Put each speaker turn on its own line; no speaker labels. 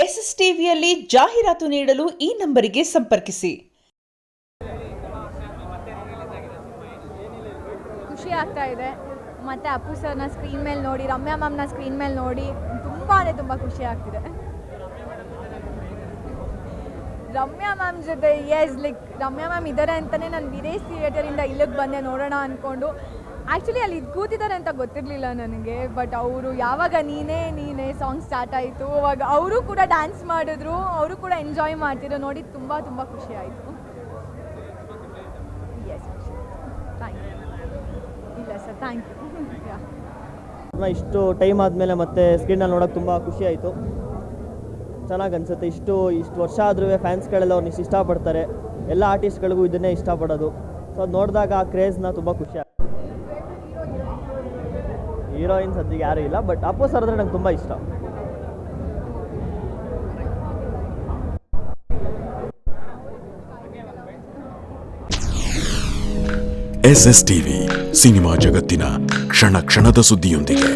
S S ಟಿವಿಯಲ್ಲಿ ಜಾಹೀರಾತು ನೀಡಲು ಈ ನಂಬರಿಗೆ ಸಂಪರ್ಕಿಸಿ.
ಖುಷಿ ಆಗ್ತಾ ಇದೆ. ಮತ್ತು ಅಪ್ಪು ಸರ್ನ ಸ್ಕ್ರೀನ್ ಮೇಲೆ ನೋಡಿ, ರಮ್ಯಾ ಮ್ಯಾಮ್ನ ಸ್ಕ್ರೀನ್ ಮೇಲೆ ನೋಡಿ ತುಂಬ ಖುಷಿ ಆಗ್ತಿದೆ. ರಮ್ಯಾ ಮ್ಯಾಮ್ ಜೊತೆ ರಮ್ಯಾ ಮ್ಯಾಮ್ ಇದ್ದಾರೆ ಅಂತಲೇ ನಾನು ವಿದೇಶ್ ಥಿಯೇಟರಿಂದ ಇಲ್ಲಿಗೆ ಬಂದೆ ನೋಡೋಣ ಅಂದ್ಕೊಂಡು. ಆ್ಯಕ್ಚುಲಿ ಅಲ್ಲಿ ಕೂತಿದ್ದಾರೆ ಅಂತ ಗೊತ್ತಿರಲಿಲ್ಲ ನನಗೆ. ಬಟ್ ಅವರು ಯಾವಾಗ ನೀನೇ ಸಾಂಗ್ ಸ್ಟಾರ್ಟ್ ಆಯಿತು, ಅವಾಗ ಅವರು ಕೂಡ ಡ್ಯಾನ್ಸ್ ಮಾಡಿದ್ರು, ಅವರು ಕೂಡ ಎಂಜಾಯ್ ಮಾಡ್ತಿದ್ರು. ನೋಡಿ ತುಂಬ ಖುಷಿ ಆಯಿತು. Yes, thank you. ಇಲ್ಲ ಸರ್, ಥ್ಯಾಂಕ್ ಯು.
ಇಷ್ಟು ಟೈಮ್ ಆದಮೇಲೆ ಮತ್ತೆ ಸ್ಕ್ರೀನಲ್ಲಿ ನೋಡೋಕೆ ತುಂಬ ಖುಷಿ ಆಯಿತು. ಚೆನ್ನಾಗಿ ಅನಿಸುತ್ತೆ. ಇಷ್ಟು ವರ್ಷ ಆದ್ರೂ ಫ್ಯಾನ್ಸ್ಗಳೆಲ್ಲ ಅವ್ರನ್ನ ಇಷ್ಟಪಡ್ತಾರೆ. ಎಲ್ಲ ಆರ್ಟಿಸ್ಟ್ಗಳಿಗೂ ಇದನ್ನೇ ಇಷ್ಟಪಡೋದು. ಸೊ ಅದು ನೋಡಿದಾಗ ಆ ಕ್ರೇಜ್ನ ತುಂಬ ಖುಷಿ ಆಗುತ್ತೆ. ಹೀರೋಯಿನ್ ಸದ್ಯಕ್ಕೆ ಯಾರೂ ಇಲ್ಲ, ಬಟ್ ಅಪ್ಪು ಸರ್ ಅಂದರೆ ನಂಗೆ ತುಂಬ ಇಷ್ಟ.
ಎಸ್ಎಸ್ ಟಿವಿ ಸಿನಿಮಾ ಜಗತ್ತಿನ ಕ್ಷಣ ಕ್ಷಣದ ಸುದ್ದಿಯೊಂದಿಗೆ.